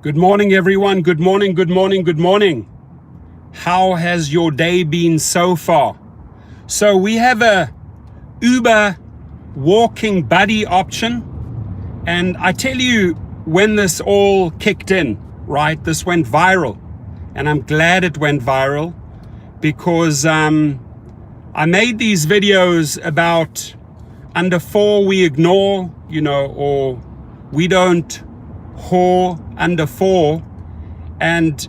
Good morning, everyone. Good morning, good morning, good morning. How has your day been so far? So we have a Uber walking buddy option. And I tell you, when this all kicked in, right, this went viral. And I'm glad it went viral because I made these videos about under 4 we ignore, or we don't whore under 4. And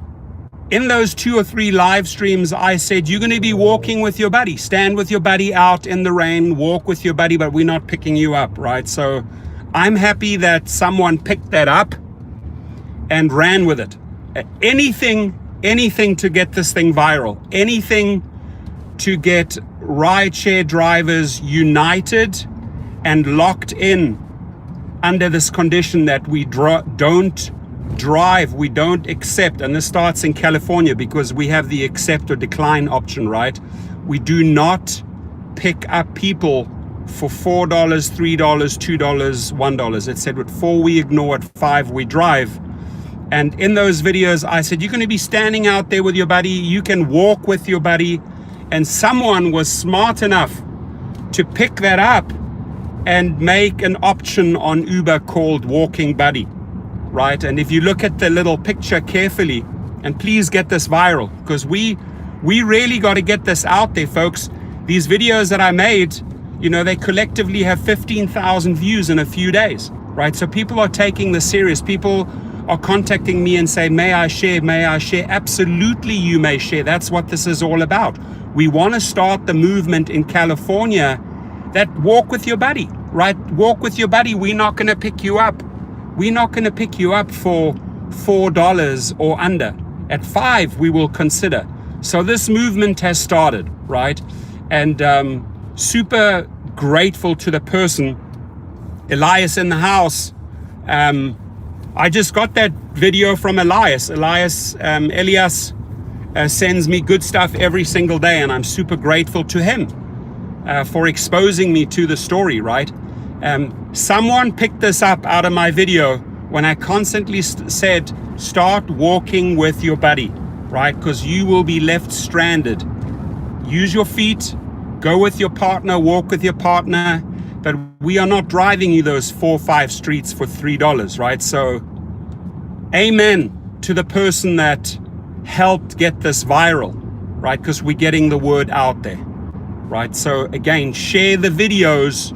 in those 2 or 3 live streams, I said, you're going to be walking with your buddy, stand with your buddy out in the rain, walk with your buddy, but we're not picking you up, right? So I'm happy that someone picked that up and ran with it. Anything to get this thing viral, anything to get rideshare drivers united and locked in under this condition that we don't drive, we don't accept. And this starts in California because we have the accept or decline option, right? We do not pick up people for $4, $3, $2, $1. It said with 4 we ignore, at 5 we drive. And in those videos, I said, you're going to be standing out there with your buddy. You can walk with your buddy. And someone was smart enough to pick that up and make an option on Uber called Walking Buddy, right? And if you look at the little picture carefully, and please get this viral, because we really got to get this out there, folks. These videos that I made, they collectively have 15,000 views in a few days, right? So people are taking this serious. People are contacting me and say, may I share? May I share? Absolutely, you may share. That's what this is all about. We want to start the movement in California that walk with your buddy, right? Walk with your buddy. We're not going to pick you up. We're not going to pick you up for $4 or under. At 5, we will consider. So this movement has started, right? And super grateful to the person, Elias in the house. I just got that video from Elias. Elias sends me good stuff every single day, and I'm super grateful to him for exposing me to the story, right? Someone picked this up out of my video when I constantly said, start walking with your buddy, right? Because you will be left stranded. Use your feet, go with your partner, walk with your partner, but we are not driving you those 4 or 5 streets for $3, right? So amen to the person that helped get this viral, right? Because we're getting the word out there, right? So again, share the videos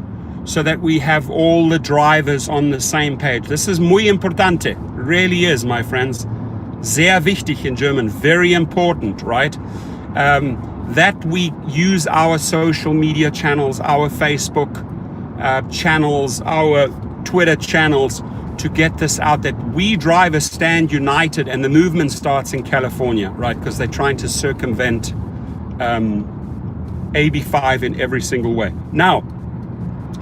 so that we have all the drivers on the same page. This is muy importante, it really is, my friends. Sehr wichtig in German, very important, right? That we use our social media channels, our Facebook channels, our Twitter channels to get this out, that we drivers stand united, and the movement starts in California, right? Because they're trying to circumvent AB5 in every single way. Now,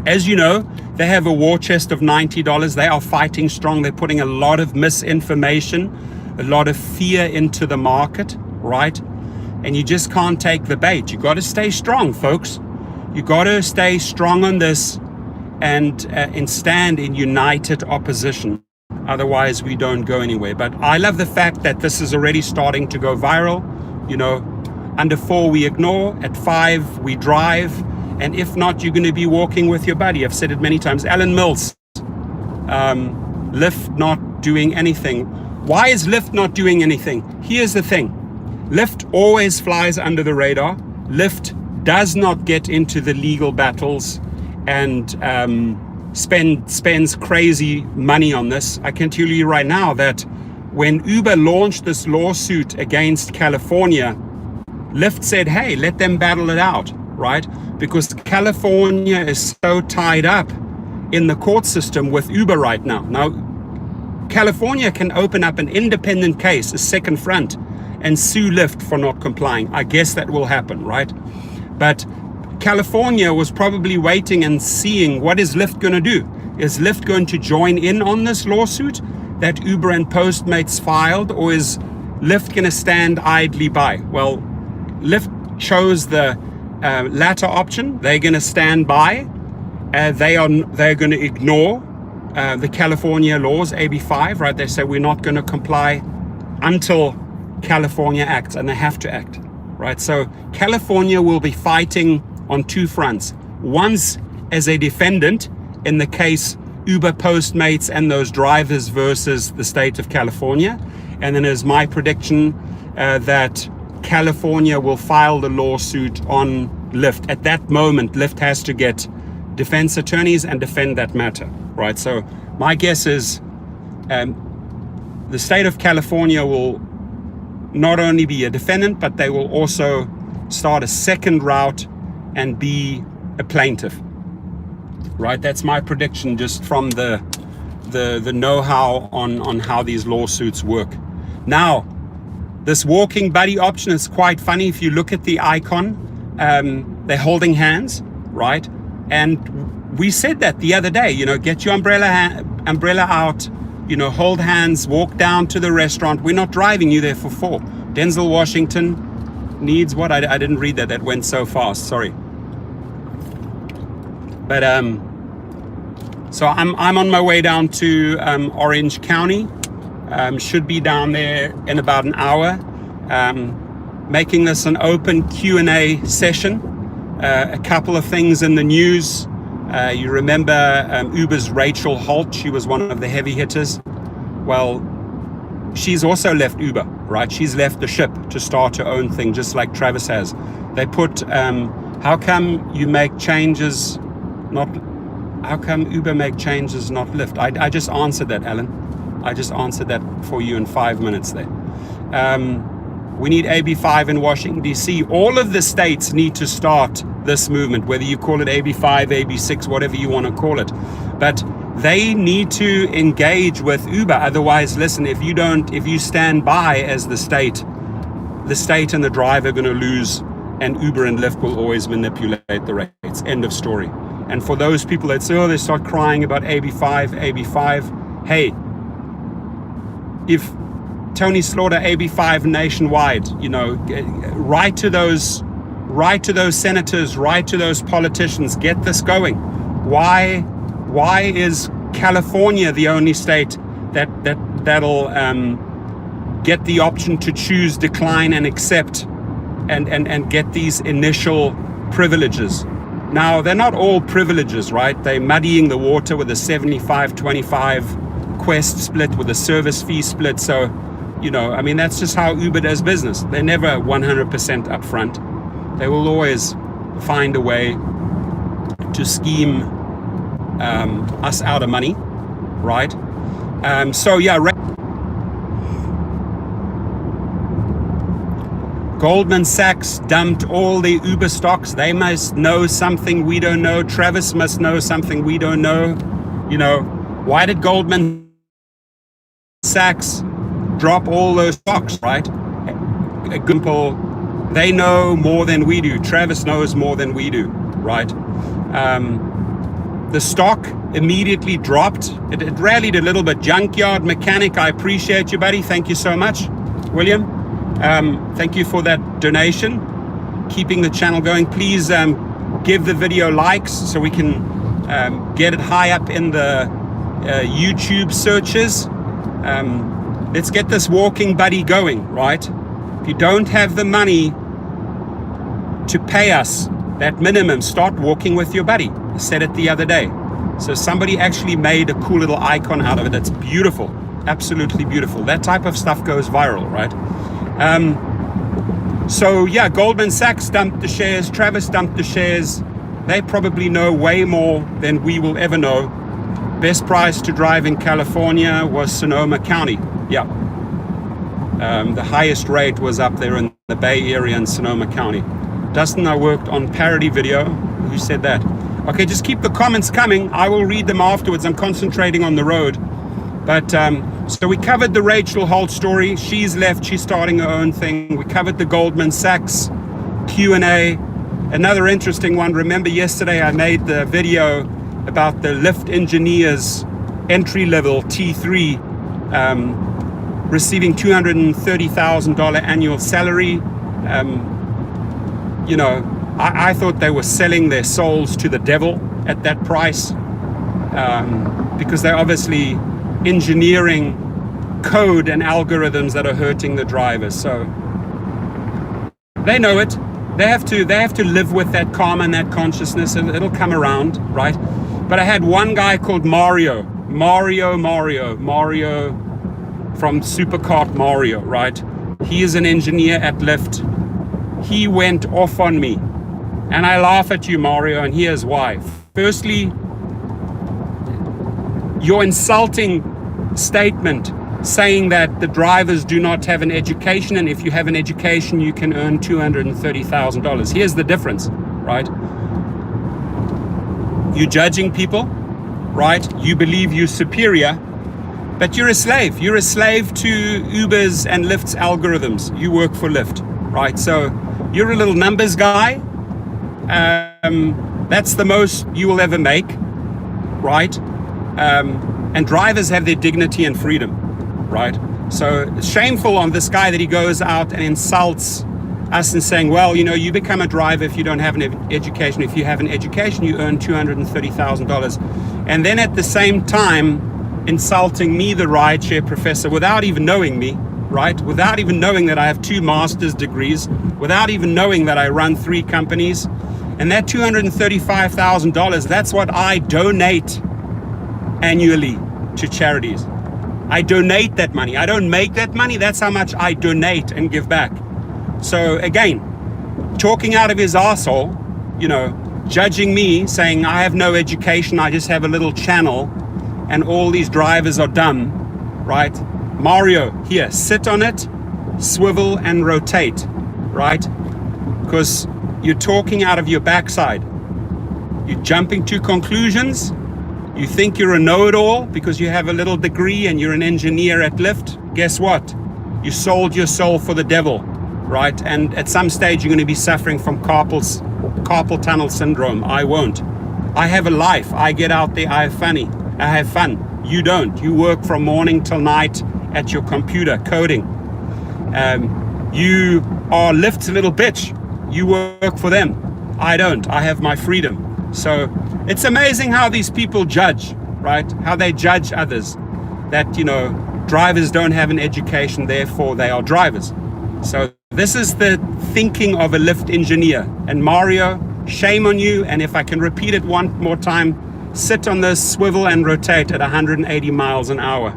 as you know, they have a war chest of $90. They are fighting strong. They're putting a lot of misinformation, a lot of fear into the market, right? And you just can't take the bait. You got to stay strong, folks. You got to stay strong on this and stand in united opposition. Otherwise, we don't go anywhere. But I love the fact that this is already starting to go viral. Under 4 we ignore, at 5 we drive, and if not, you're going to be walking with your buddy. I've said it many times. Alan Mills, Lyft not doing anything. Why is Lyft not doing anything? Here's the thing. Lyft always flies under the radar. Lyft does not get into the legal battles and spends crazy money on this. I can tell you right now that when Uber launched this lawsuit against California, Lyft said, hey, let them battle it out, right? Because California is so tied up in the court system with Uber right now. Now, California can open up an independent case, a second front, and sue Lyft for not complying. I guess that will happen, right? But California was probably waiting and seeing, what is Lyft going to do? Is Lyft going to join in on this lawsuit that Uber and Postmates filed, or is Lyft going to stand idly by? Well, Lyft chose the latter option. They're going to stand by. They're going to ignore the California laws, AB5, right? They say we're not going to comply until California acts, and they have to act, right? So California will be fighting on two fronts. Once as a defendant in the case Uber Postmates and those drivers versus the state of California. And then is my prediction that California will file the lawsuit on Lyft. At that moment, Lyft has to get defense attorneys and defend that matter, right? So my guess is the state of California will not only be a defendant, but they will also start a second route and be a plaintiff, right? That's my prediction just from the know-how on how these lawsuits work. Now, this walking buddy option is quite funny. If you look at the icon, they're holding hands, right? And we said that the other day, you know, get your umbrella out, you know, hold hands, walk down to the restaurant. We're not driving you there for 4. Denzel Washington needs what? I didn't read that. That went so fast. Sorry. But so I'm on my way down to Orange County. Should be down there in about an hour. Making this an open Q&A session. A couple of things in the news. You remember Uber's Rachel Holt, she was one of the heavy hitters. Well, she's also left Uber, right? She's left the ship to start her own thing, just like Travis has. They put, how come you make changes, how come Uber make changes, not Lyft? I just answered that, Alan. I just answered that for you in 5 minutes there. We need AB5 in Washington, D.C. All of the states need to start this movement, whether you call it AB5, AB6, whatever you want to call it. But they need to engage with Uber. Otherwise, listen, if you stand by as the state and the driver are going to lose, and Uber and Lyft will always manipulate the rates. End of story. And for those people that say, oh, they start crying about AB5, hey, if Tony Slaughter AB5 nationwide, you know, write to those senators, write to those politicians, get this going. Why is California the only state that'll get the option to choose, decline, and accept, and get these initial privileges? Now, they're not all privileges, right? They're muddying the water with a 75-25 Quest split, with a service fee split. So, you know, I mean, that's just how Uber does business. They're never 100% upfront. They will always find a way to scheme us out of money, right? So yeah, Goldman Sachs dumped all the Uber stocks. They must know something we don't know. Travis must know something we don't know. You know, why did Goldman Sachs drop all those stocks, right? They know more than we do. Travis knows more than we do, right? The stock immediately dropped. It rallied a little bit. Junkyard Mechanic, I appreciate you, buddy. Thank you so much, William. Thank you for that donation. Keeping the channel going. Please give the video likes so we can get it high up in the YouTube searches. Let's get this walking buddy going, right? If you don't have the money to pay us that minimum, start walking with your buddy. I said it the other day. So somebody actually made a cool little icon out of it. That's beautiful, absolutely beautiful. That type of stuff goes viral, right? So yeah, Goldman Sachs dumped the shares, Travis dumped the shares. They probably know way more than we will ever know. Best price to drive in California was Sonoma County. Yeah. The highest rate was up there in the Bay Area in Sonoma County. Dustin, I worked on parody video. Who said that? Okay, just keep the comments coming. I will read them afterwards. I'm concentrating on the road. But so we covered the Rachel Holt story. She's left. She's starting her own thing. We covered the Goldman Sachs Q&A. Another interesting one. Remember yesterday I made the video about the Lyft engineers entry-level T3 receiving $230,000 annual salary. You know, I thought they were selling their souls to the devil at that price. because they're obviously engineering code and algorithms that are hurting the drivers. So they know it. They have to live with that karma and that consciousness, and it'll come around, right? But I had one guy called Mario from Superkart Mario, right? He is an engineer at Lyft. He went off on me, and I laugh at you, Mario, and here's why. Firstly, your insulting statement saying that the drivers do not have an education, and if you have an education, you can earn $230,000. Here's the difference, right? You're judging people, right? You believe you're superior, but you're a slave. You're a slave to Uber's and Lyft's algorithms. You work for Lyft, right? So you're a little numbers guy. That's the most you will ever make, right? And drivers have their dignity and freedom, right? So it's shameful on this guy that he goes out and insults us and saying, well, you become a driver if you don't have an education. If you have an education, you earn $230,000. And then at the same time, insulting me, the rideshare professor, without even knowing me, right? Without even knowing that I have 2 master's degrees, without even knowing that I run 3 companies. And that $235,000, that's what I donate annually to charities. I donate that money. I don't make that money. That's how much I donate and give back. So again, talking out of his arsehole, judging me, saying I have no education, I just have a little channel, and all these drivers are dumb, right? Mario, here, sit on it, swivel and rotate, right? Because you're talking out of your backside. You're jumping to conclusions. You think you're a know-it-all because you have a little degree and you're an engineer at Lyft. Guess what? You sold your soul for the devil, right? And at some stage, you're going to be suffering from carpal tunnel syndrome. I won't. I have a life. I get out there. I have fun. You don't. You work from morning till night at your computer coding. You are Lyft's little bitch. You work for them. I don't. I have my freedom. So it's amazing how these people judge, right? How they judge others. That, drivers don't have an education, therefore they are drivers. So this is the thinking of a Lyft engineer. And Mario, shame on you. And if I can repeat it one more time, sit on this, swivel and rotate at 180 miles an hour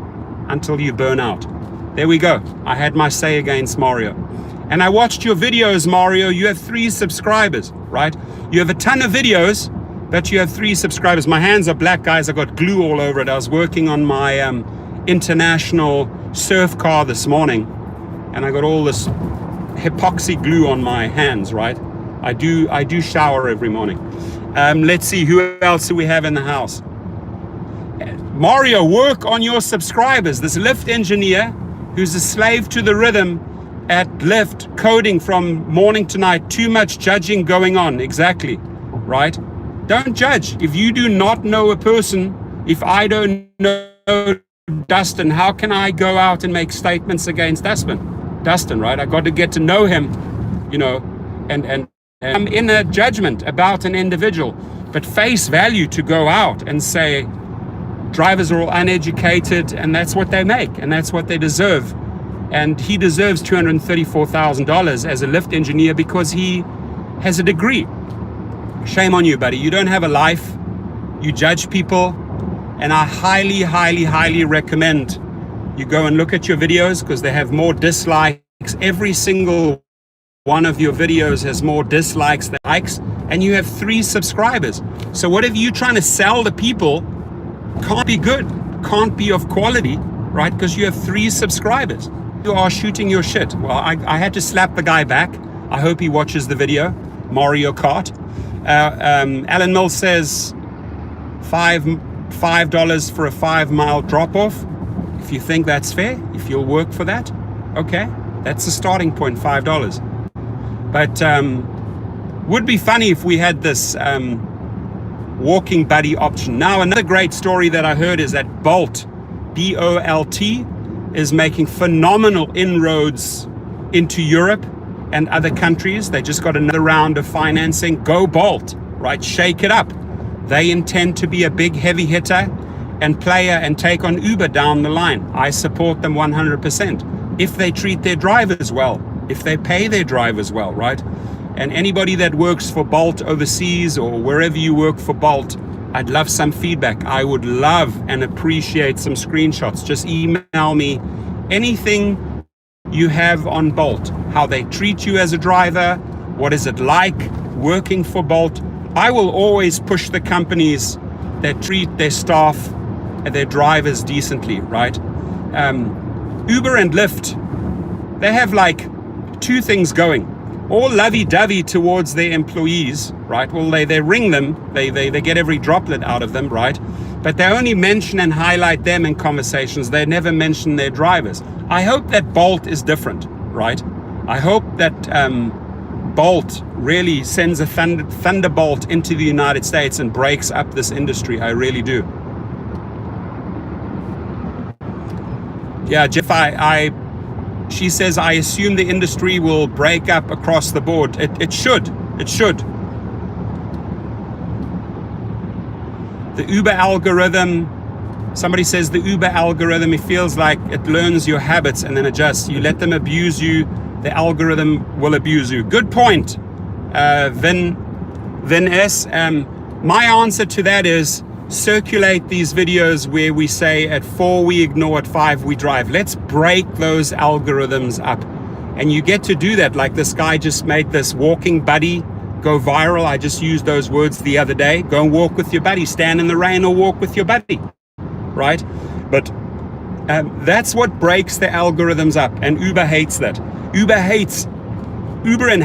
until you burn out. There we go. I had my say against Mario. And I watched your videos, Mario. You have 3 subscribers, right? You have a ton of videos, but you have 3 subscribers. My hands are black, guys. I got glue all over it. I was working on my international surf car this morning, and I got all this epoxy glue on my hands, right? I do shower every morning. Let's see, who else do we have in the house? Mario, work on your subscribers. This Lyft engineer who's a slave to the rhythm at Lyft, coding from morning to night. Too much judging going on. Exactly, right? Don't judge. If you do not know a person, if I don't know Dustin, how can I go out and make statements against Dustin, right? I got to get to know him, and I'm in a judgment about an individual. But face value to go out and say drivers are all uneducated and that's what they make and that's what they deserve. And he deserves $234,000 as a Lyft engineer because he has a degree. Shame on you, buddy. You don't have a life. You judge people. And I highly, highly, highly recommend you go and look at your videos because they have more dislikes. Every single one of your videos has more dislikes than likes. And you have 3 subscribers. So whatever you're trying to sell to people can't be good, can't be of quality, right? Because you have 3 subscribers. You are shooting your shit. Well, I had to slap the guy back. I hope he watches the video. Mario Kart. Alan Mills says $5 for a 5-mile drop-off. If you think that's fair, if you'll work for that, okay, that's the starting point, $5. But would be funny if we had this walking buddy option. Now, another great story that I heard is that Bolt, B-O-L-T, is making phenomenal inroads into Europe and other countries. They just got another round of financing. Go Bolt, right? Shake it up. They intend to be a big heavy hitter and player and take on Uber down the line. I support them 100%. If they treat their drivers well, if they pay their drivers well, right? And anybody that works for Bolt overseas or wherever you work for Bolt, I'd love some feedback. I would love and appreciate some screenshots. Just email me anything you have on Bolt, how they treat you as a driver, what is it like working for Bolt. I will always push the companies that treat their staff and their drivers decently, right? Uber and Lyft, they have like two things going. All lovey-dovey towards their employees, right? Well, they ring them, they get every droplet out of them, right? But they only mention and highlight them in conversations. They never mention their drivers. I hope that Bolt is different, right? I hope that Bolt really sends a thunderbolt into the United States and breaks up this industry. I really do. Yeah, Jeff, she says, I assume the industry will break up across the board. It should. It should. The Uber algorithm, somebody says the Uber algorithm, it feels like it learns your habits and then adjusts. You let them abuse you, the algorithm will abuse you. Good point, Vin S. My answer to that is circulate these videos where we say at 4 we ignore, at 5 we drive. Let's break those algorithms up. And you get to do that. Like this guy just made this walking buddy go viral. I just used those words the other day. Go and walk with your buddy. Stand in the rain or walk with your buddy, right? But that's what breaks the algorithms up. And Uber hates that. Uber and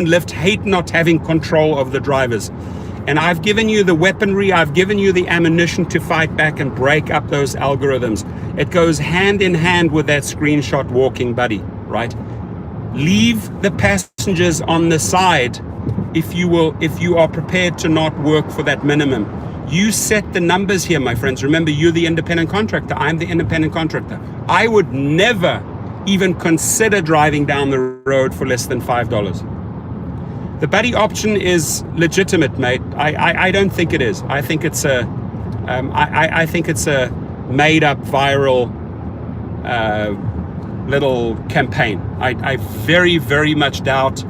Lyft hate not having control of the drivers. And I've given you the weaponry, I've given you the ammunition to fight back and break up those algorithms. It goes hand in hand with that screenshot walking buddy, right? Leave the passengers on the side if you are prepared to not work for that minimum. You set the numbers here, my friends. Remember, you're the independent contractor. I'm the independent contractor. I would never even consider driving down the road for less than $5. The buddy option is legitimate, mate. I don't think it is. I think it's a made up viral little campaign. I very, very much doubt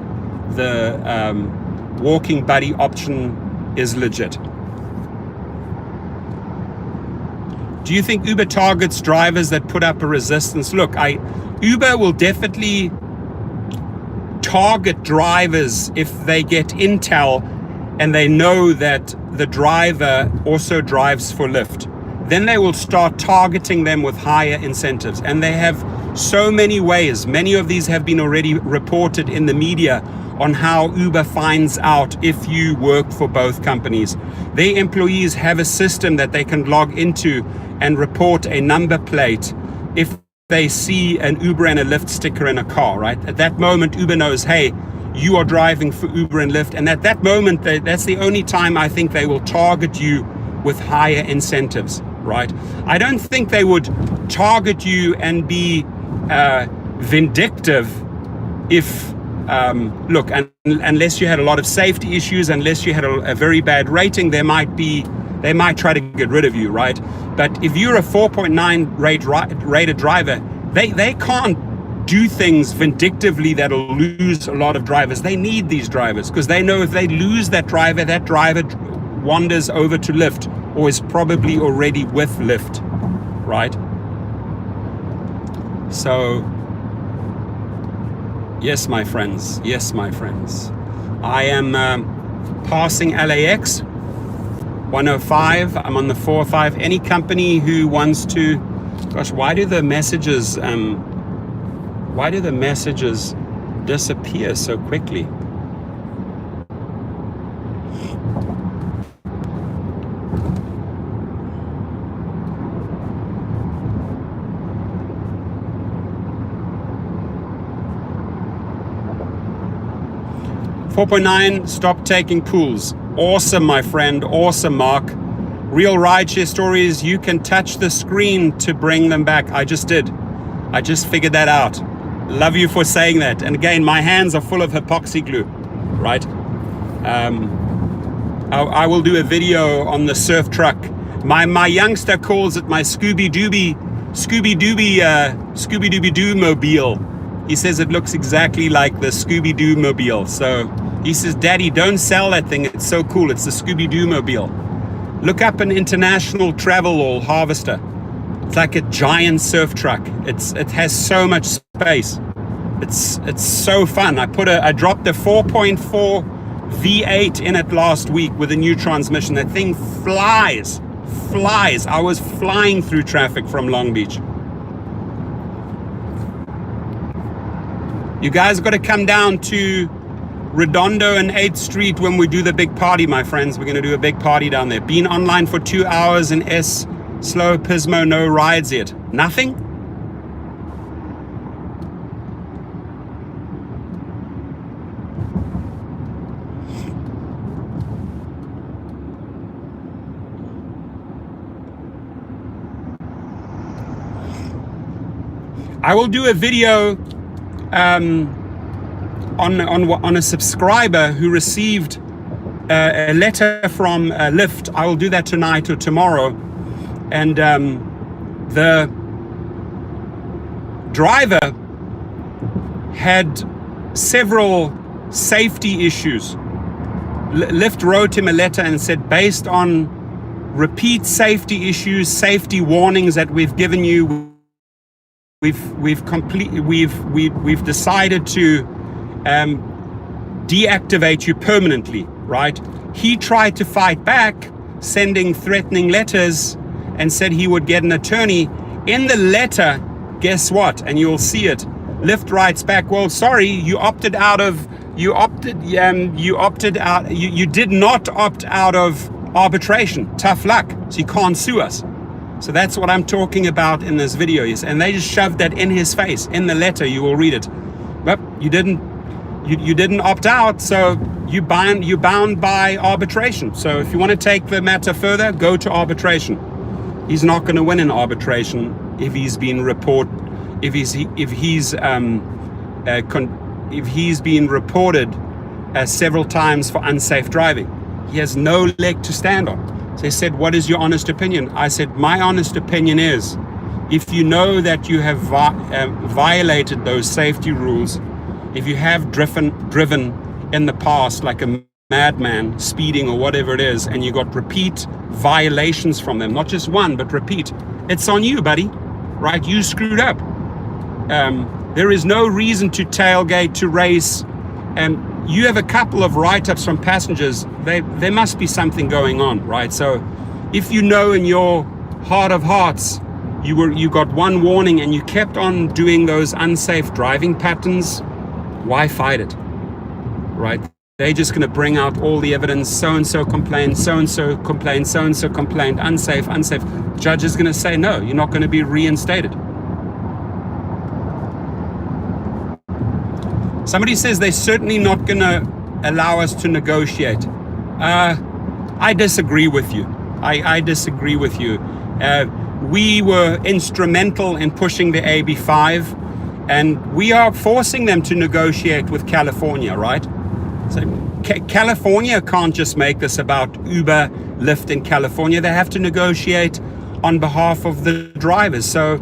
the walking buddy option is legit. Do you think Uber targets drivers that put up a resistance? Look, Uber will definitely target drivers if they get intel and they know that the driver also drives for Lyft. Then they will start targeting them with higher incentives. And they have so many ways. Many of these have been already reported in the media on how Uber finds out if you work for both companies. Their employees have a system that they can log into and report a number plate if they see an Uber and a Lyft sticker in a car, right? At that moment, Uber knows, hey, you are driving for Uber and Lyft. And at that moment, that's the only time I think they will target you with higher incentives, right? I don't think they would target you and be vindictive if, look, unless you had a lot of safety issues, unless you had a very bad rating, they might try to get rid of you, right? But if you're a 4.9 rated driver, they can't do things vindictively that'll lose a lot of drivers. They need these drivers because they know if they lose that driver wanders over to Lyft or is probably already with Lyft, right? So, yes, my friends. Yes, my friends. I am passing LAX 105. I'm on the 405. Any company who wants to, gosh, why do the messages disappear so quickly? $4.9, stop taking pools. Awesome, my friend. Awesome, Mark. Real rideshare stories, you can touch the screen to bring them back. I just did. I just figured that out. Love you for saying that. And again, my hands are full of epoxy glue, right? I will do a video on the surf truck My youngster calls it my Scooby-Dooby Doo mobile. He says it looks exactly like the Scooby-Doo mobile. So he says, Daddy, don't sell that thing. It's so cool. It's the Scooby-Doo mobile. Look up an international travel or harvester. It's like a giant surf truck. It has so much space. It's so fun. I dropped a 4.4 V8 in it last week with a new transmission. That thing flies. I was flying through traffic from Long Beach. You guys got to come down to Redondo and 8th Street when we do the big party, my friends. We're going to do a big party down there. Been online for 2 hours in S, slow Pismo, no rides yet. Nothing? I will do a video on a subscriber who received a letter from Lyft. I will do that tonight or tomorrow. And the driver had several safety issues. Lyft wrote him a letter and said, based on repeat safety issues, safety warnings that we've given you, we've decided to deactivate you permanently, right? He tried to fight back, sending threatening letters, and said he would get an attorney. In the letter, guess what? And you'll see it. Lyft writes back, well, sorry, you did not opt out of arbitration. Tough luck. So you can't sue us. So that's what I'm talking about in this video. And they just shoved that in his face. In the letter, you will read it. But you didn't opt out, so you're bound by arbitration. So if you want to take the matter further, go to arbitration. He's not going to win in arbitration if he's been reported several times for unsafe driving. He has no leg to stand on. So he said, what is your honest opinion? I said, my honest opinion is, if you know that you have violated those safety rules, if you have driven in the past like a madman, speeding or whatever it is, and you got repeat violations from them, not just one, but repeat, it's on you, buddy, right? You screwed up. There is no reason to tailgate, to race. You have a couple of write-ups from passengers. There must be something going on, right? So if you know in your heart of hearts, you got one warning and you kept on doing those unsafe driving patterns, why fight it, right? They're just going to bring out all the evidence. So-and-so complained, so-and-so complained, so-and-so complained, unsafe. Judge is going to say, no, you're not going to be reinstated. Somebody says they're certainly not going to allow us to negotiate. I disagree with you. I disagree with you. We were instrumental in pushing the AB5, and we are forcing them to negotiate with California, right? So California can't just make this about Uber, Lyft in California. They have to negotiate on behalf of the drivers. So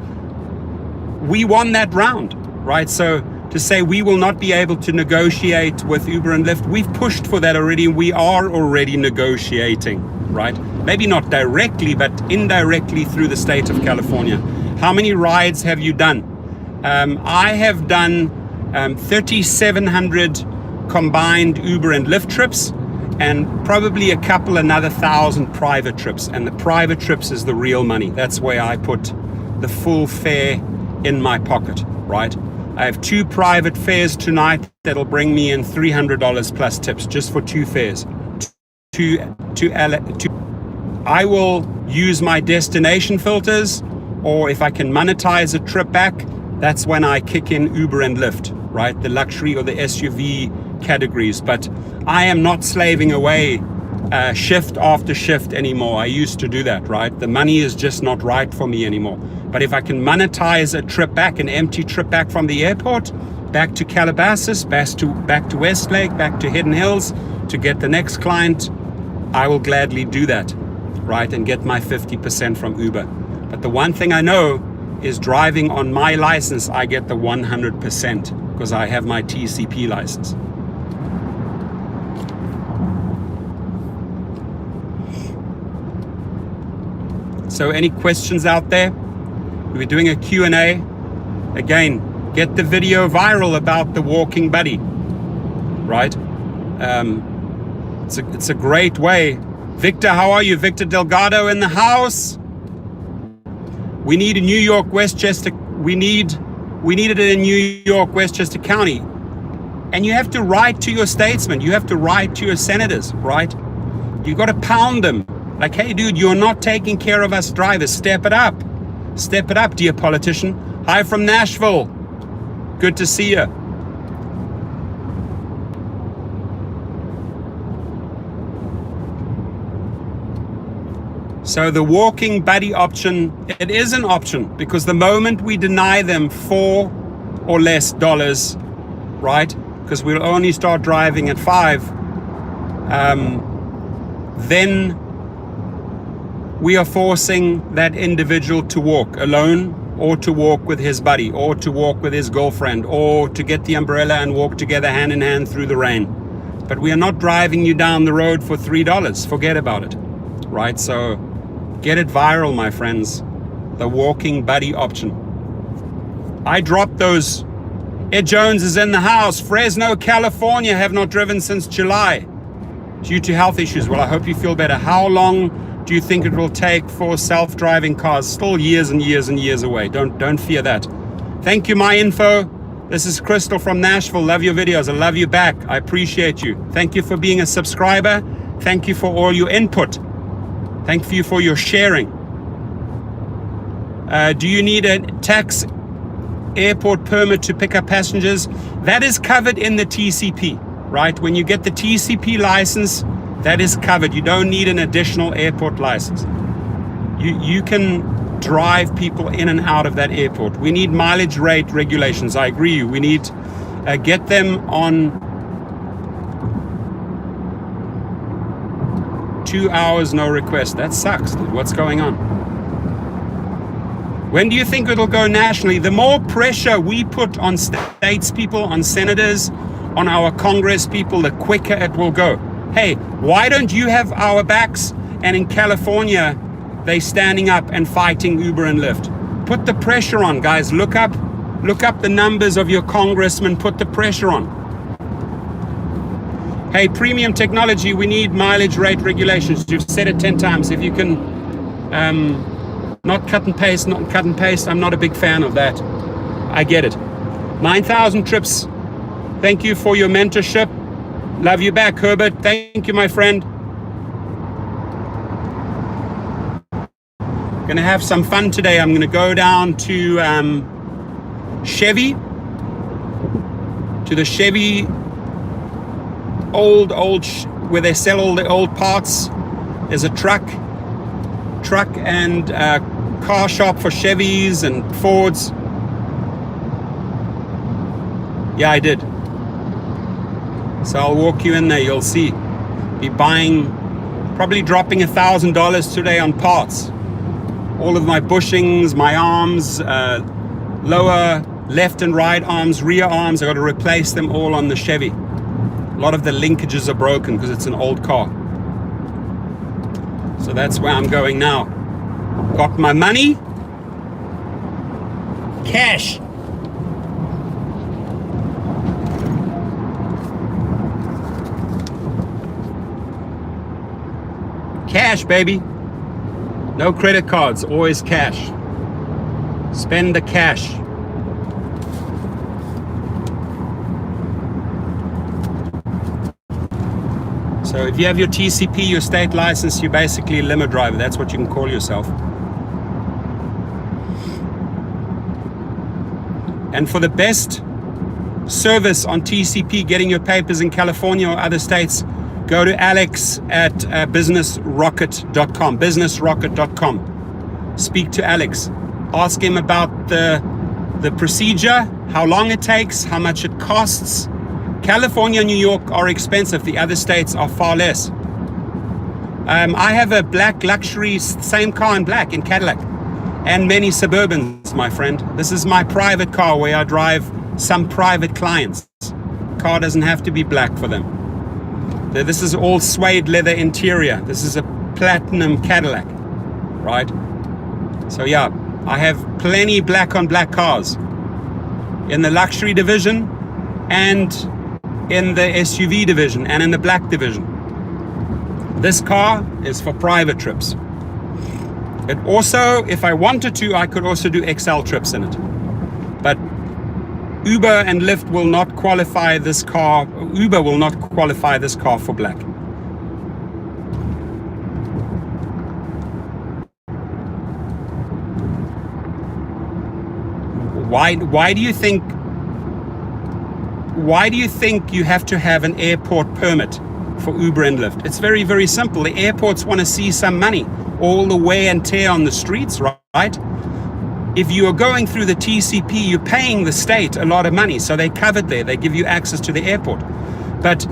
we won that round, right? So to say we will not be able to negotiate with Uber and Lyft, we've pushed for that already. We are already negotiating, right? Maybe not directly, but indirectly through the state of California. How many rides have you done? I have done 3,700 combined Uber and Lyft trips, and probably another 1,000 private trips. And the private trips is the real money. That's where I put the full fare in my pocket, right? I have 2 private fares tonight that'll bring me in $300 plus tips just for 2 fares. I will use my destination filters, or if I can monetize a trip back, that's when I kick in Uber and Lyft, right? The luxury or the SUV categories. But I am not slaving away shift after shift anymore. I used to do that, right? The money is just not right for me anymore. But if I can monetize a trip back, an empty trip back from the airport, back to Calabasas, back to Westlake, back to Hidden Hills to get the next client, I will gladly do that. right, and get my 50% from Uber. But the one thing I know is driving on my license, I get the 100% because I have my TCP license. So any questions out there? We're doing a Q&A. Again, get the video viral about the walking buddy, right? It's a great way. Victor, how are you? Victor Delgado in the house. We need a New York, Westchester. We needed it in New York, Westchester County. And you have to write to your statesmen. You have to write to your senators, right? You got to pound them. Like, hey, dude, you're not taking care of us drivers. Step it up. Step it up, dear politician. Hi from Nashville. Good to see you. So the walking buddy option, it is an option because the moment we deny them $4 or less, right? Because we'll only start driving at 5, then we are forcing that individual to walk alone, or to walk with his buddy, or to walk with his girlfriend, or to get the umbrella and walk together hand in hand through the rain. But we are not driving you down the road for $3. Forget about it, right? So get it viral, my friends. The walking buddy option. I dropped those. Ed Jones is in the house. Fresno, California, have not driven since July due to health issues. Well, I hope you feel better. How long do you think it will take for self-driving cars? Still years and years and years away. Don't fear that. Thank you, my info. This is Crystal from Nashville. Love your videos. I love you back. I appreciate you. Thank you for being a subscriber. Thank you for all your input. Thank you for your sharing. Do you need a tax airport permit to pick up passengers? That is covered in the TCP, right? When you get the TCP license, that is covered. You don't need an additional airport license. You can drive people in and out of that airport. We need mileage rate regulations. I agree. We need get them on 2 hours, no request. That sucks, dude. What's going on? When do you think it'll go nationally? The more pressure we put on states people, on senators, on our Congress people, the quicker it will go. Hey, why don't you have our backs? And in California, they standing up and fighting Uber and Lyft. Put the pressure on, guys. Look up the numbers of your congressmen. Put the pressure on. Hey, premium technology, we need mileage rate regulations. You've said it 10 times. If you can not cut and paste, I'm not a big fan of that. I get it. 9,000 trips. Thank you for your mentorship. Love you back, Herbert. Thank you, my friend. Gonna have some fun today. I'm gonna go down to Chevy, to the Chevy old where they sell all the old parts. There's a truck and car shop for Chevys and Fords. Yeah, I did. So I'll walk you in there, you'll see. Be buying, probably dropping $1,000 today on parts. All of my bushings, my arms, lower left and right arms, rear arms, I got to replace them all on the Chevy. A lot of the linkages are broken because it's an old car. So that's where I'm going now. Got my money. Cash. Cash, baby. No credit cards, always cash. Spend the cash. So if you have your TCP, your state license, you're basically a limo driver. That's what you can call yourself. And for the best service on TCP, getting your papers in California or other states, go to Alex at businessrocket.com, businessrocket.com. Speak to Alex. Ask him about the procedure, how long it takes, how much it costs. California and New York are expensive. The other states are far less. I have a black luxury, same car in black, in Cadillac, and many Suburbans, my friend. This is my private car where I drive some private clients. Car doesn't have to be black for them. This is all suede leather interior. This is a platinum Cadillac, right? So yeah, I have plenty black on black cars in the luxury division and in the SUV division and in the black division. This car is for private trips. It also, if I wanted to, I could also do XL trips in it. But Uber and Lyft will not qualify this car. Uber will not qualify this car for black. Why do you think you have to have an airport permit for Uber and Lyft? It's very, very simple. The airports want to see some money, all the wear and tear on the streets, right? If you are going through the TCP, you're paying the state a lot of money, so they're covered there. They give you access to the airport. But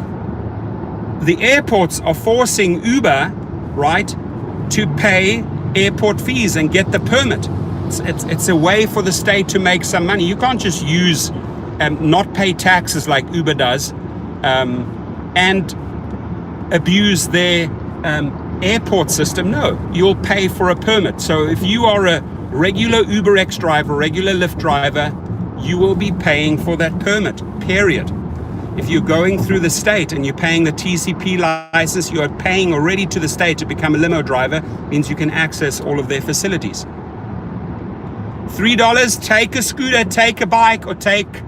the airports are forcing Uber, right, to pay airport fees and get the permit. It's a way for the state to make some money. You can't just use not pay taxes like Uber does and abuse their airport system. No, you'll pay for a permit. So if you are a regular UberX driver, regular Lyft driver, you will be paying for that permit, period. If you're going through the state and you're paying the TCP license, you are paying already to the state to become a limo driver, means you can access all of their facilities. $3, take a scooter, take a bike, or take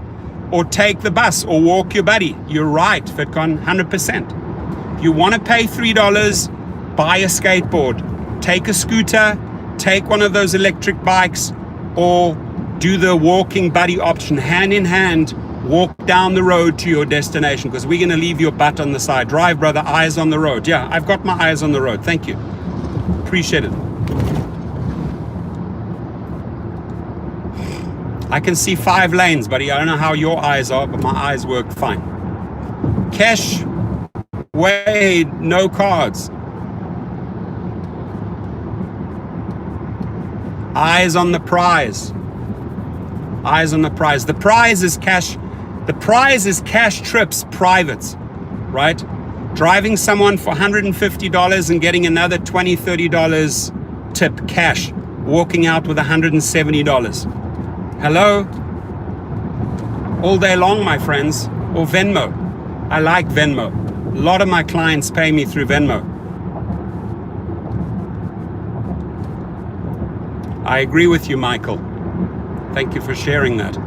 the bus, or walk your buddy. You're right, FitCon, 100%. If you want to pay $3, buy a skateboard, take a scooter, take one of those electric bikes, or do the walking buddy option, hand in hand, walk down the road to your destination, because we're going to leave your butt on the side. Drive, brother, eyes on the road. Yeah, I've got my eyes on the road. Thank you. Appreciate it. I can see 5 lanes, buddy. I don't know how your eyes are, but my eyes work fine. Cash, Wade, no cards. Eyes on the prize. Eyes on the prize. The prize is cash. The prize is cash trips, privates, right? Driving someone for $150 and getting another $20, $30 tip cash. Walking out with $170. Hello? All day long, my friends. Or Venmo. I like Venmo. A lot of my clients pay me through Venmo. I agree with you, Michael. Thank you for sharing that.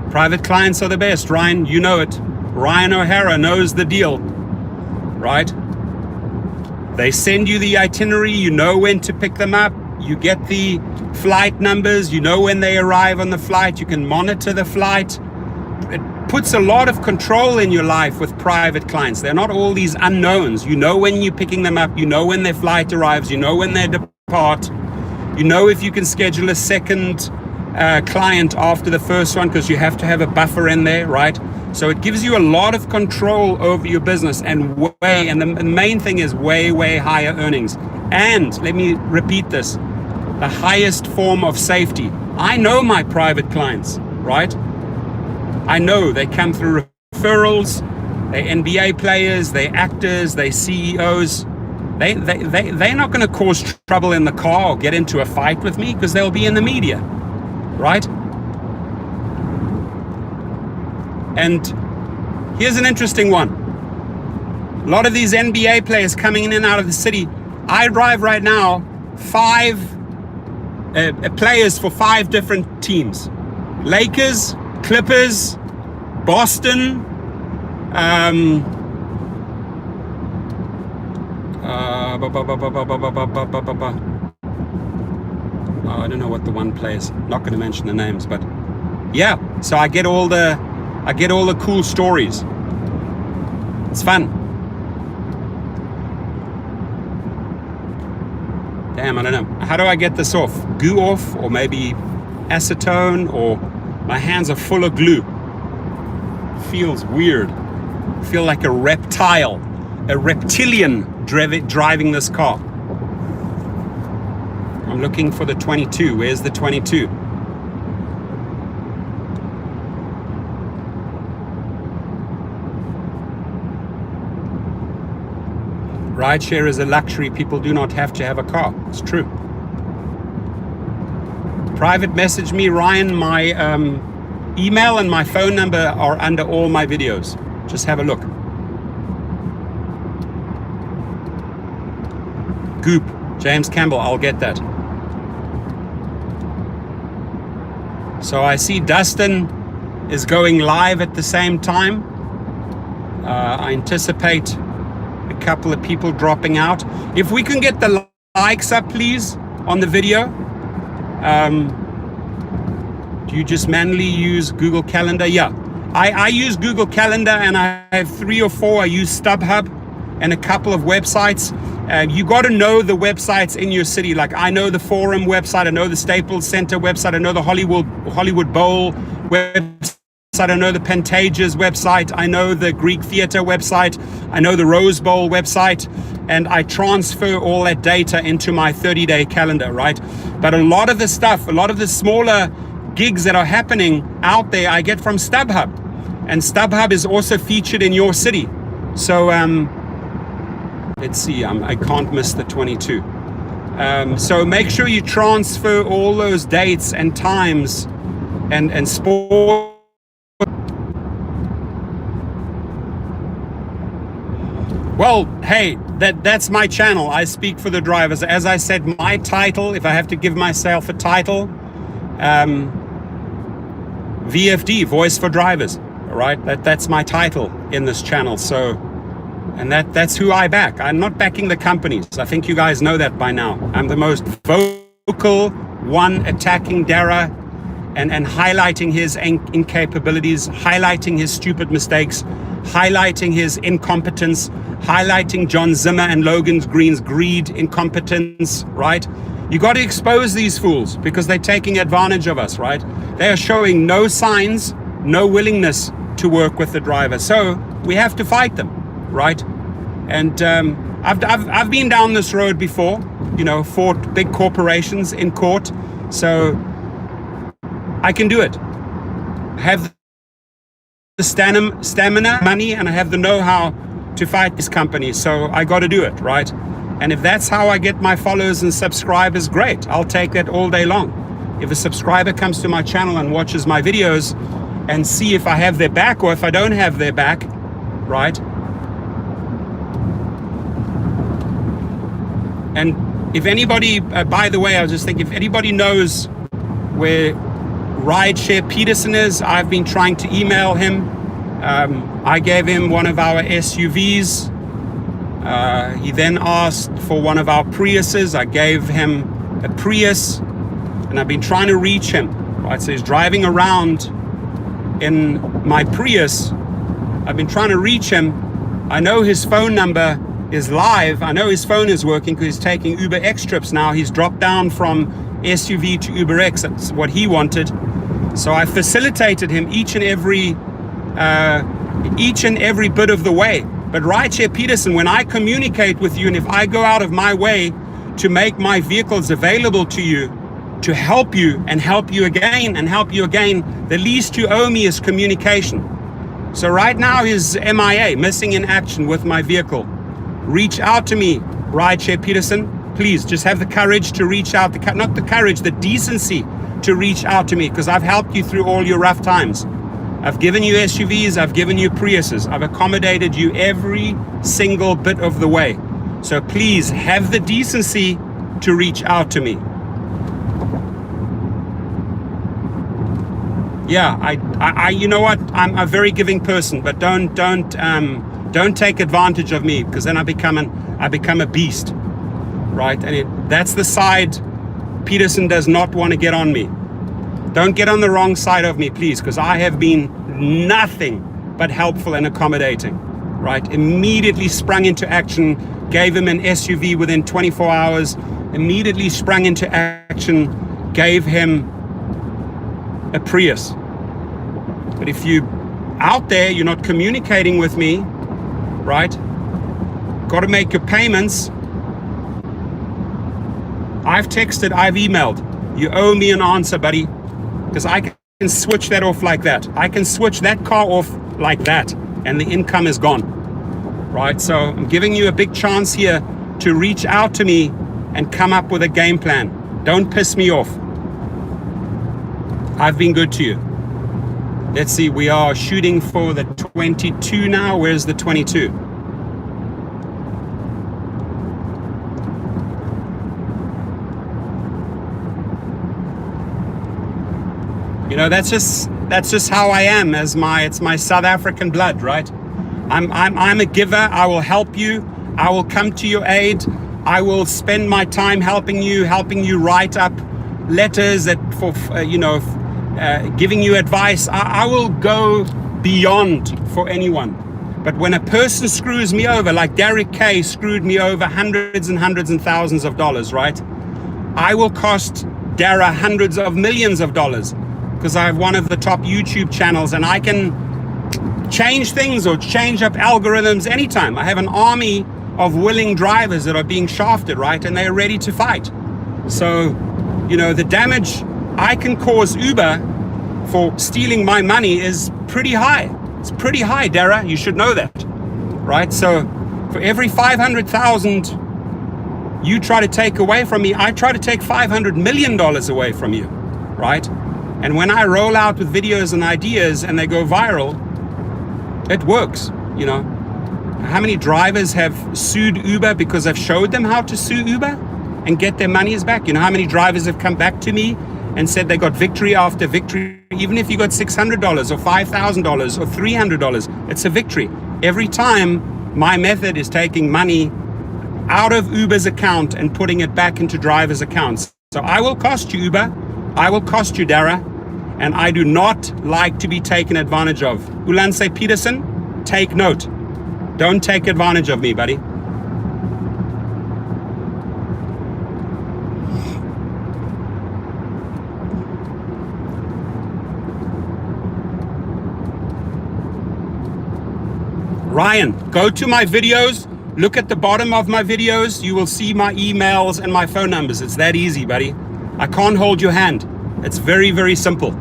Private clients are the best. Ryan, you know it. Ryan O'Hara knows the deal, right? They send you the itinerary. You know when to pick them up. You get the flight numbers. You know when they arrive on the flight. You can monitor the flight. It puts a lot of control in your life with private clients. They're not all these unknowns. You know when you're picking them up. You know when their flight arrives. You know when they depart. You know if you can schedule a second client after the first one, because you have to have a buffer in there, right? So it gives you a lot of control over your business, and the main thing is way higher earnings. And let me repeat this, the highest form of safety. I know my private clients, right? I know they come through referrals, they're NBA players, they're actors, they're CEOs. They're not going to cause trouble in the car or get into a fight with me, because they'll be in the media, right? And here's an interesting one. A lot of these NBA players coming in and out of the city. I drive right now 5 players for 5 different teams. Lakers, Clippers, Boston, I don't know what the one plays. Not going to mention the names, but yeah. So I get all the cool stories. It's fun. Damn, I don't know. How do I get this off? Goo off, or maybe acetone, or my hands are full of glue. Feels weird. I feel like a reptile a reptilian driving this car. I'm looking for the 22. Where's the 22? Rideshare is a luxury. People do not have to have a car. It's true. Private message me, Ryan. My email and my phone number are under all my videos. Just have a look. Goop, James Campbell, I'll get that. So I see Dustin is going live at the same time. I anticipate a couple of people dropping out. If we can get the likes up, please, on the video. Do you just manually use Google Calendar? Yeah, I use Google Calendar, and I have 3 or 4. I use StubHub and a couple of websites. You got to know the websites in your city. Like, I know the Forum website, I know the Staples Center website, I know the Hollywood Bowl website, I know the Pantages website, I know the Greek Theater website, I know the Rose Bowl website, and I transfer all that data into my 30-day calendar, right? But a lot of the stuff, a lot of the smaller gigs that are happening out there, I get from StubHub, and StubHub is also featured in your city. So let's see, I can't miss the 22. So make sure you transfer all those dates and times and sport. Well, hey, that's my channel. I speak for the drivers. As I said, my title, if I have to give myself a title, VFD, Voice for Drivers, all right? That's my title in this channel. So, and that's who I back. I'm not backing the companies. I think you guys know that by now. I'm the most vocal one, attacking Dara and highlighting his incapabilities, highlighting his stupid mistakes, highlighting his incompetence, highlighting John Zimmer and Logan Green's greed, incompetence, right? You got to expose these fools because they're taking advantage of us, right? They are showing no signs, no willingness to work with the driver. So we have to fight them, right? And I've been down this road before, you know, fought big corporations in court. So I can do it. I have the stamina, money, and I have the know-how to fight this company. So I got to do it, right? And if that's how I get my followers and subscribers, great. I'll take that all day long. If a subscriber comes to my channel and watches my videos and see if I have their back or if I don't have their back, right? And if anybody, by the way, I was just thinking, if anybody knows where Rideshare Peterson is, I've been trying to email him. I gave him one of our SUVs. He then asked for one of our Priuses. I gave him a Prius, and I've been trying to reach him. Right, so he's driving around in my Prius. I've been trying to reach him. I know his phone number is live. I know his phone is working because he's taking Uber X trips now. He's dropped down from SUV to Uber X. That's what he wanted. So I facilitated him each and every bit of the way. But Rideshare Peterson, when I communicate with you and if I go out of my way to make my vehicles available to you, to help you and help you again and help you again, the least you owe me is communication. So right now he's MIA, missing in action with my vehicle. Reach out to me, Rideshare Peterson. Please just have the courage to reach out, not the courage, the decency to reach out to me, because I've helped you through all your rough times. I've given you SUVs, I've given you Priuses, I've accommodated you every single bit of the way. So please have the decency to reach out to me. Yeah, I you know what? I'm a very giving person, but don't take advantage of me, because then I become a beast, right? And that's the side Peterson does not want to get on me. Don't get on the wrong side of me, please, because I have been nothing but helpful and accommodating, right? Immediately sprung into action, gave him an SUV within 24 hours, immediately sprung into action, gave him a Prius. But if you out there, you're not communicating with me, right? got to make your payments. I've texted, I've emailed. You owe me an answer, buddy, because I can switch that off like that. I can switch that car off like that, and the income is gone, right? So I'm giving you a big chance here to reach out to me and come up with a game plan. Don't piss me off. I've been good to you. Let's see, we are shooting for the 22 now. Where's the 22? You know, that's just how I am. It's my South African blood, right? I'm a giver. I will help you. I will come to your aid. I will spend my time helping you write up letters that giving you advice. I will go beyond for anyone. But when a person screws me over, like Derek Kay screwed me over hundreds and hundreds and thousands of dollars, right? I will cost Dara hundreds of millions of dollars, because I have one of the top YouTube channels and I can change things or change up algorithms anytime. I have an army of willing drivers that are being shafted, right? And they're ready to fight. So, you know, the damage I can cause Uber for stealing my money is pretty high. It's pretty high, Dara. You should know that, right? So for every 500,000 you try to take away from me, I try to take $500 million away from you, right? And when I roll out with videos and ideas and they go viral, it works, you know. How many drivers have sued Uber because I've showed them how to sue Uber and get their monies back? You know how many drivers have come back to me and said they got victory after victory? Even if you got $600 or $5,000 or $300, it's a victory. Every time my method is taking money out of Uber's account and putting it back into drivers' accounts. So I will cost you, Uber. I will cost you, Dara. And I do not like to be taken advantage of. Ulanse Peterson, take note. Don't take advantage of me, buddy. Ryan, go to my videos, look at the bottom of my videos, you will see my emails and my phone numbers. It's that easy, buddy. I can't hold your hand. It's very, very simple.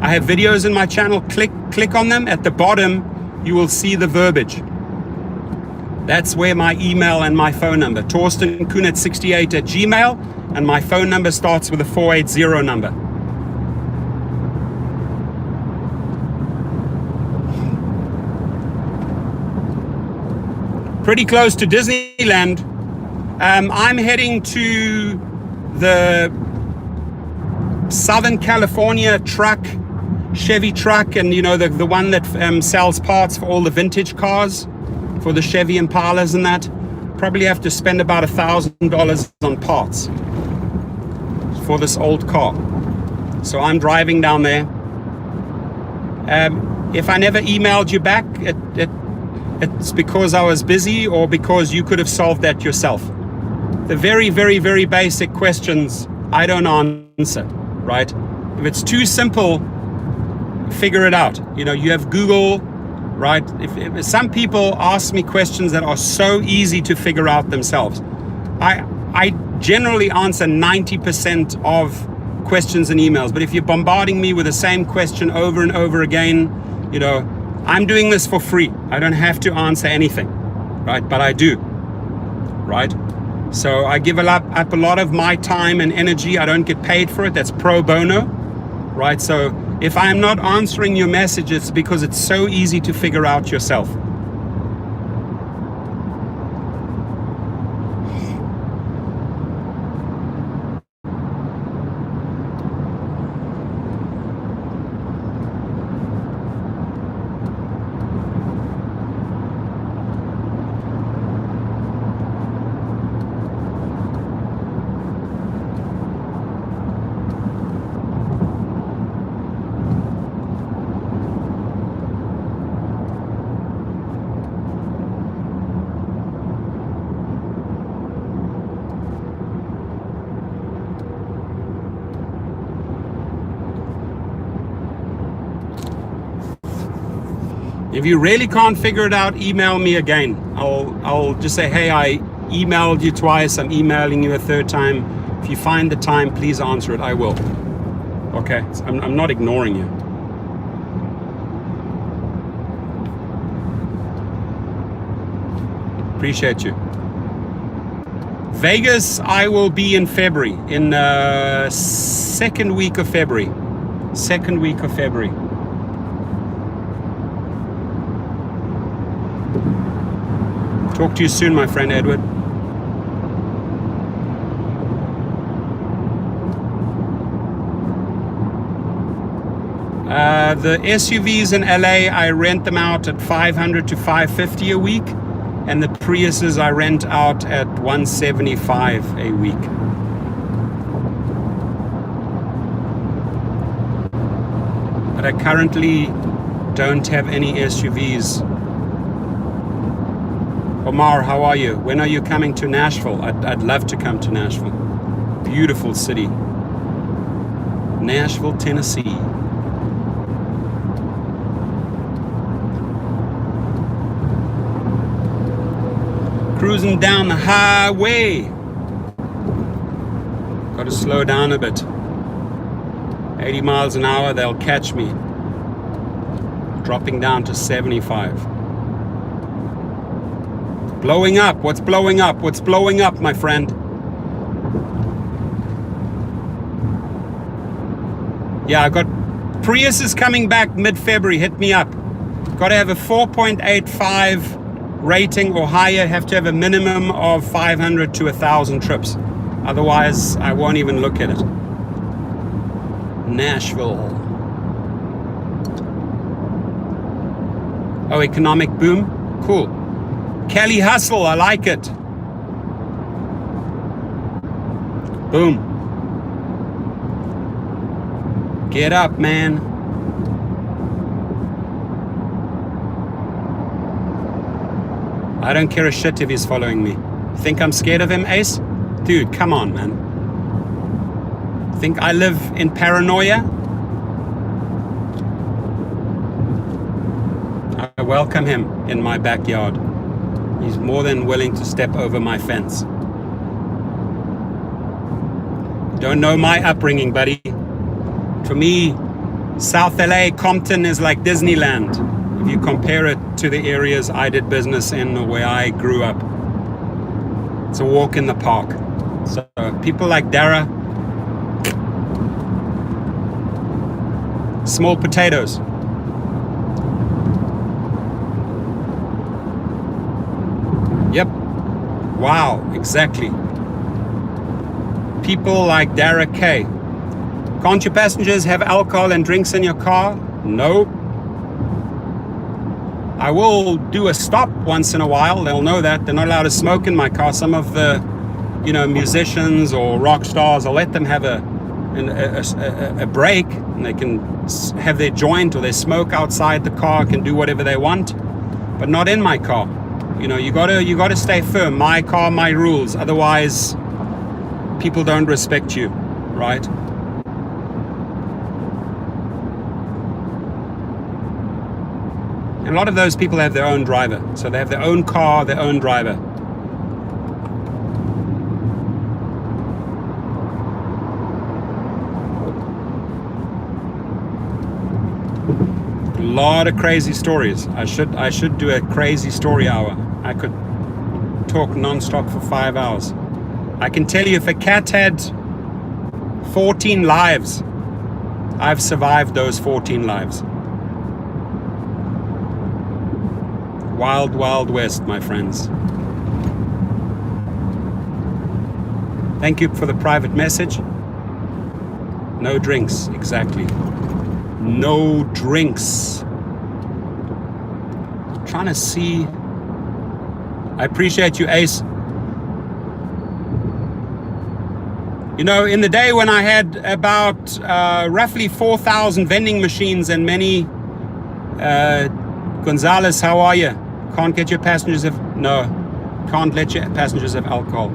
I have videos in my channel, click on them. At the bottom, you will see the verbiage. That's where my email and my phone number, torstenkunet68@gmail, and my phone number starts with a 480 number. Pretty close to Disneyland. I'm heading to the Southern California Chevy truck, and you know, the one that sells parts for all the vintage cars, for the Chevy Impalas and that. Probably have to spend about $1,000 on parts for this old car. So I'm driving down there. If I never emailed you back, it's because I was busy or because you could have solved that yourself. The very, very, very basic questions I don't answer, right? If it's too simple, figure it out. You know, you have Google, right? If some people ask me questions that are so easy to figure out themselves. I generally answer 90% of questions and emails, but if you're bombarding me with the same question over and over again, you know, I'm doing this for free. I don't have to answer anything, right? But I do, right? So I give up a lot of my time and energy. I don't get paid for it. That's pro bono, right? So if I'm not answering your message, it's because it's so easy to figure out yourself. If you really can't figure it out, email me again. I'll just say, hey, I emailed you twice, I'm emailing you a third time. If you find the time, please answer it. I will. Okay, I'm not ignoring you. Appreciate you. Vegas, I will be in February, in second week of February. Talk to you soon, my friend Edward. The SUVs in LA, I rent them out at $500 to $550 a week, and the Priuses I rent out at $175 a week. But I currently don't have any SUVs. Omar, how are you? When are you coming to Nashville? I'd love to come to Nashville. Beautiful city. Nashville, Tennessee. Cruising down the highway. Got to slow down a bit. 80 miles an hour, they'll catch me. Dropping down to 75. Blowing up. What's blowing up? What's blowing up, my friend? Yeah, I got Prius is coming back mid-February. Hit me up. Got to have a 4.85 rating or higher. Have to have a minimum of 500 to 1,000 trips. Otherwise, I won't even look at it. Nashville. Oh, economic boom? Cool. Cali hustle, I like it. Boom. Get up, man. I don't care a shit if he's following me. Think I'm scared of him, Ace? Dude, come on, man. Think I live in paranoia? I welcome him in my backyard. He's more than willing to step over my fence. Don't know my upbringing, buddy. For me, South LA, Compton is like Disneyland. If you compare it to the areas I did business in or where I grew up, it's a walk in the park. So people like Dara, small potatoes. Yep. Wow, exactly. People like Dara K. Can't your passengers have alcohol and drinks in your car? No. I will do a stop once in a while. They'll know that. They're not allowed to smoke in my car. Some of the, musicians or rock stars, I'll let them have a break, and they can have their joint or their smoke outside the car, can do whatever they want, but not in my car. You gotta stay firm. My car, my rules. Otherwise, people don't respect you, right? And a lot of those people have their own driver. So they have their own car, their own driver. A lot of crazy stories. I should do a crazy story hour. I could talk non-stop for 5 hours. I can tell you, if a cat had 14 lives, I've survived those 14 lives. Wild, wild west, my friends. Thank you for the private message. No drinks, exactly. No drinks. I'm trying to see. I appreciate you, Ace. In the day when I had about roughly 4,000 vending machines and many, Gonzalez, how are you? Can't let your passengers have alcohol.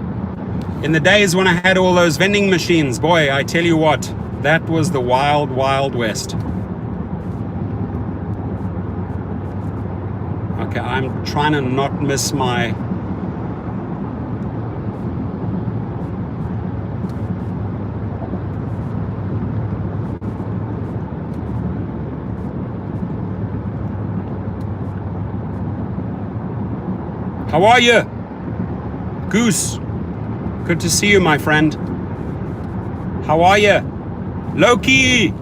In the days when I had all those vending machines, boy, I tell you what, that was the wild, wild west. Okay, I'm trying to not miss my... How are you? Goose. Good to see you, my friend. How are you? Loki!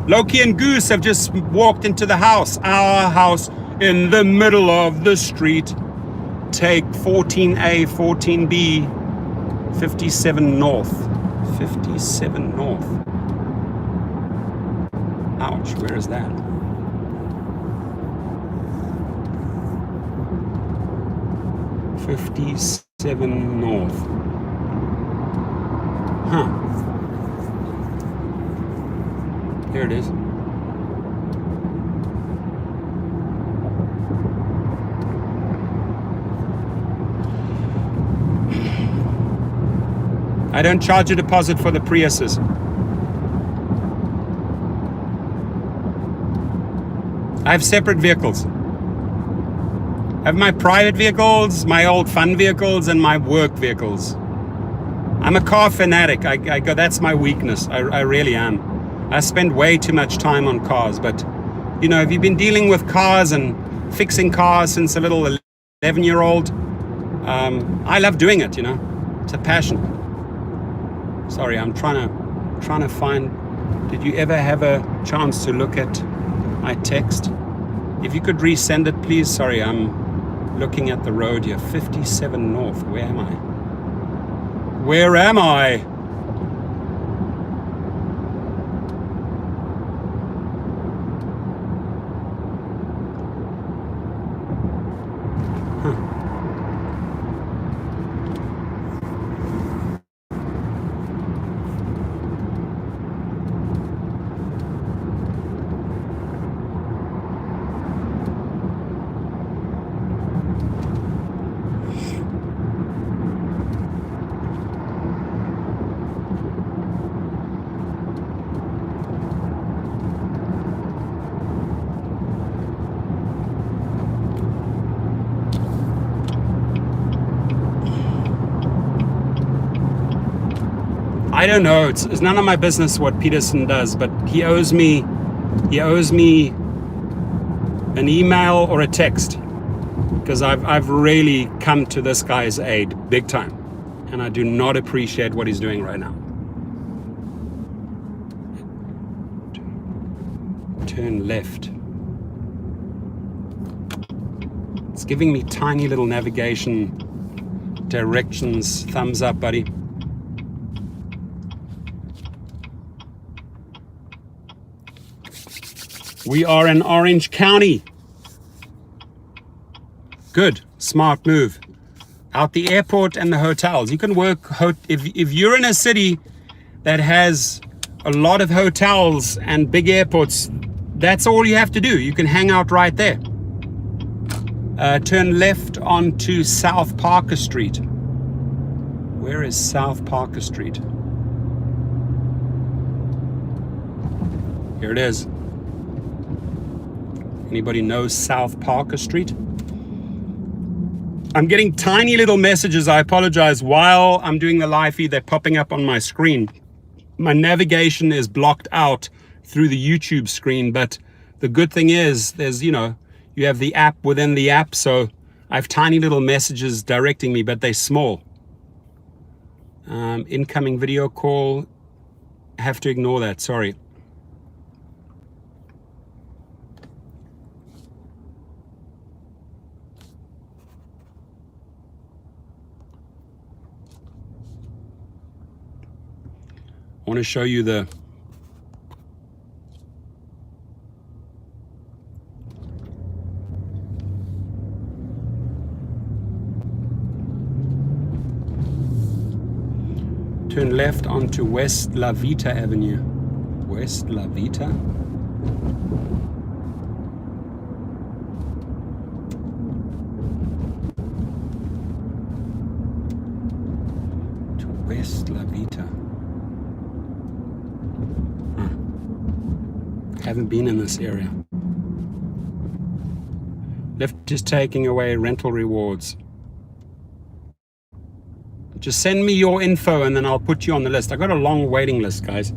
Loki and Goose have just walked into the house. Our house in the middle of the street. Take 14A, 14B, 57 North. 57 North. Ouch, where is that? '57 North. Huh. Here it is. I don't charge a deposit for the Priuses. I have separate vehicles. I have my private vehicles, my old fun vehicles, and my work vehicles. I'm a car fanatic. I go, that's my weakness. I really am. I spend way too much time on cars, but you know, if you've been dealing with cars and fixing cars since a little 11-year-old, I love doing it, you know. It's a passion. Sorry, I'm trying to find, did you ever have a chance to look at my text? If you could resend it, please. Sorry, I'm looking at the road here. 57 North. Where am I? Where am I? I don't know. It's none of my business what Peterson does, but he owes me an email or a text, because I've really come to this guy's aid big time, and I do not appreciate what he's doing right now. Turn left. It's giving me tiny little navigation directions. Thumbs up, buddy. We are in Orange County. Good, smart move. Out the airport and the hotels. You can work, if you're in a city that has a lot of hotels and big airports, that's all you have to do. You can hang out right there. Turn left onto South Parker Street. Where is South Parker Street? Here it is. Anybody know South Parker Street? I'm getting tiny little messages. I apologize. While I'm doing the live feed, they're popping up on my screen. My navigation is blocked out through the YouTube screen, but the good thing is there's, you know, you have the app within the app, so I have tiny little messages directing me, but they're small. Incoming video call. Have to ignore that, sorry. I want to show you the turn left onto West La Vita Avenue. West La Vita? To West La Vita. Haven't been in this area. Lyft is taking away rental rewards. Just send me your info and then I'll put you on the list. I got a long waiting list, guys.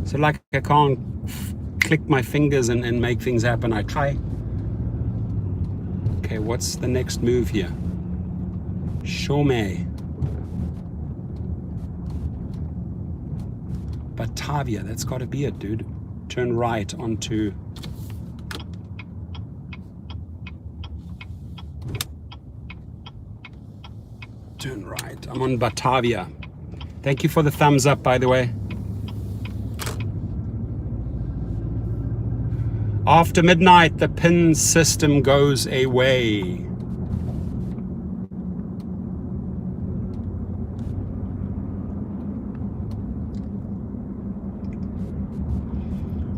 So like I can't click my fingers and make things happen. I try. Okay, what's the next move here? Shome. Batavia, that's got to be it, dude. Turn right onto... Turn right. I'm on Batavia. Thank you for the thumbs up, by the way. After midnight, the PIN system goes away.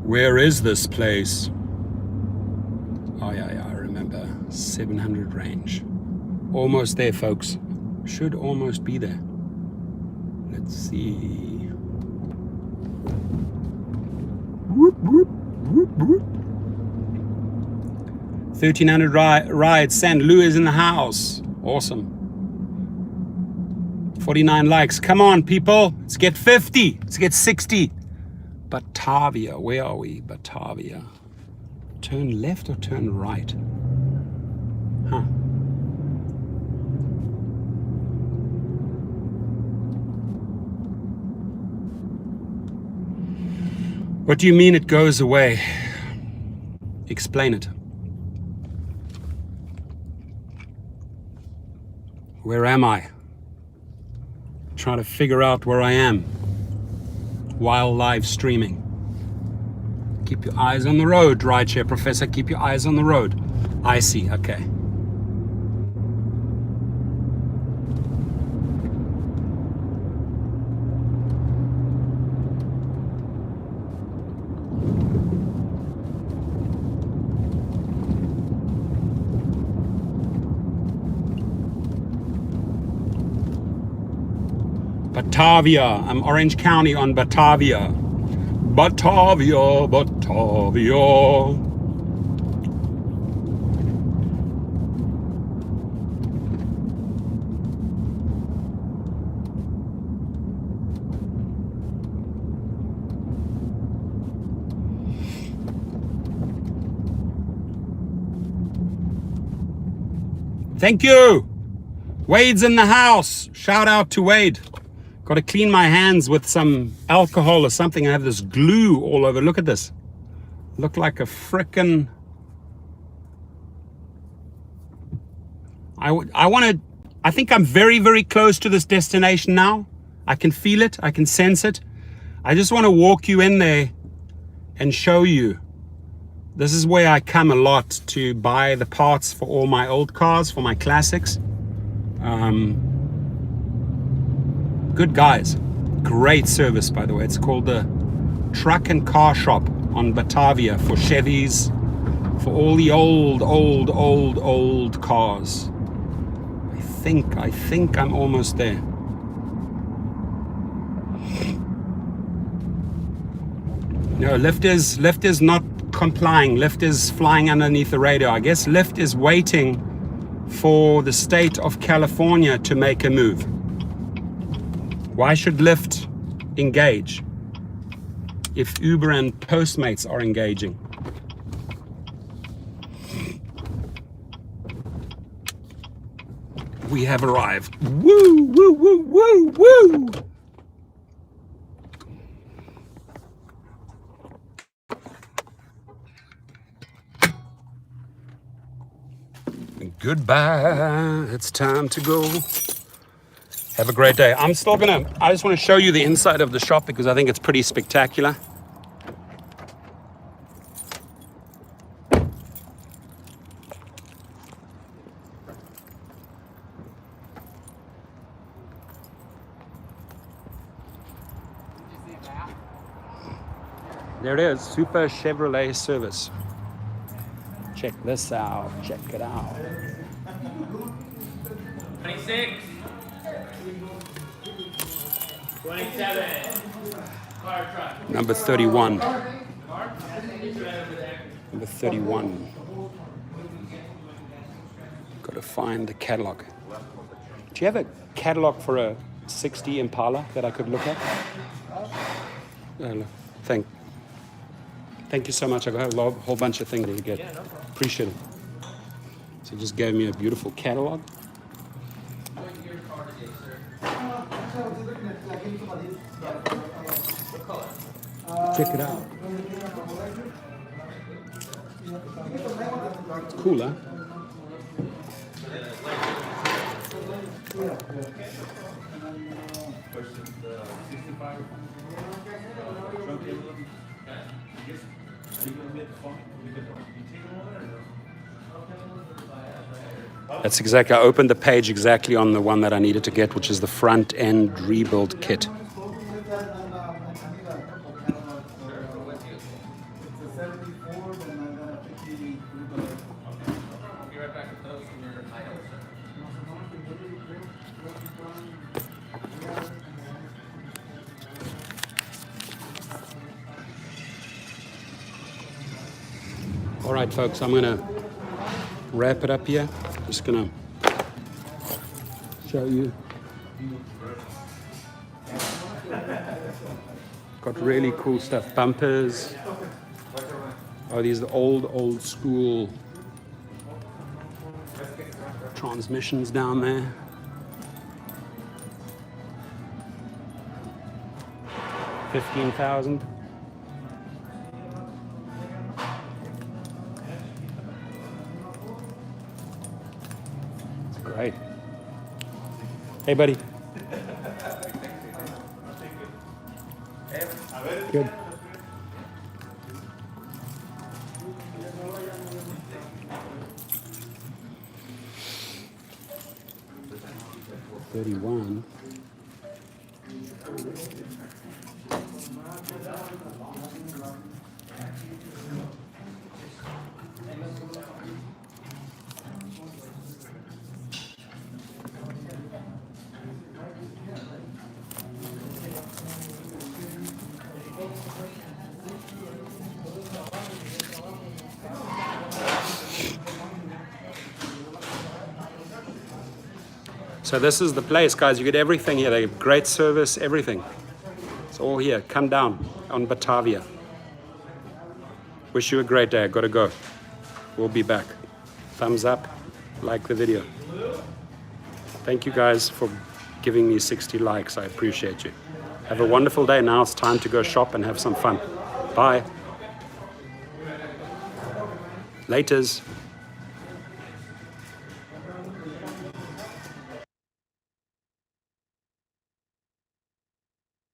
Where is this place? Oh yeah, I remember. 700 range. Almost there, folks. Should almost be there. Let's see. Whoop, whoop, whoop, whoop. 1300 rides. St. Louis is in the house. Awesome. 49 likes. Come on, people. Let's get 50. Let's get 60. Batavia. Where are we? Batavia. Turn left or turn right? Huh. What do you mean it goes away? Explain it. Where am I? Trying to figure out where I am while live streaming. Keep your eyes on the road, Rideshare Professor. Keep your eyes on the road. I see, okay. Batavia. I'm Orange County on Batavia. Batavia, Batavia. Thank you. Wade's in the house. Shout out to Wade. Got to clean my hands with some alcohol or something. I have this glue all over. Look at this. Look like a frickin'... I think I'm very, very close to this destination now. I can feel it. I can sense it. I just want to walk you in there and show you. This is where I come a lot to buy the parts for all my old cars, for my classics. Good guys. Great service, by the way. It's called the Truck and Car Shop on Batavia for Chevys, for all the old cars. I think I'm almost there. No, Lyft is not complying. Lyft is flying underneath the radar. I guess Lyft is waiting for the state of California to make a move. Why should Lyft engage if Uber and Postmates are engaging? We have arrived. Woo, woo, woo, woo, woo! Goodbye, it's time to go. Have a great day. I just want to show you the inside of the shop because I think it's pretty spectacular. There it is, Super Chevrolet service. Check this out, check it out. 26, 27, car truck. Number 31. Number 31. Got to find the catalog. Do you have a catalog for a 60 Impala that I could look at? Thank you so much. I got a whole bunch of things to get. Yeah, no problem. Appreciate it. So just gave me a beautiful catalog. What's your car today, sir? What color? Check it out. It's cool, huh? That's exactly, I opened the page exactly on the one that I needed to get, which is the front end rebuild kit. Be right back with those from your title, sir. All right, folks, I'm going to wrap it up here. Just going to show you. Got really cool stuff. Bumpers. Oh, these are the old school transmissions down there. $15,000. It's great. Hey, buddy. Good. $31. So this is the place, guys. You get everything here. They have great service, everything. It's all here. Come down on Batavia. Wish you a great day. Gotta go. We'll be back. Thumbs up. Like the video. Thank you guys for giving me 60 likes. I appreciate you. Have a wonderful day. Now it's time to go shop and have some fun. Bye. Laters.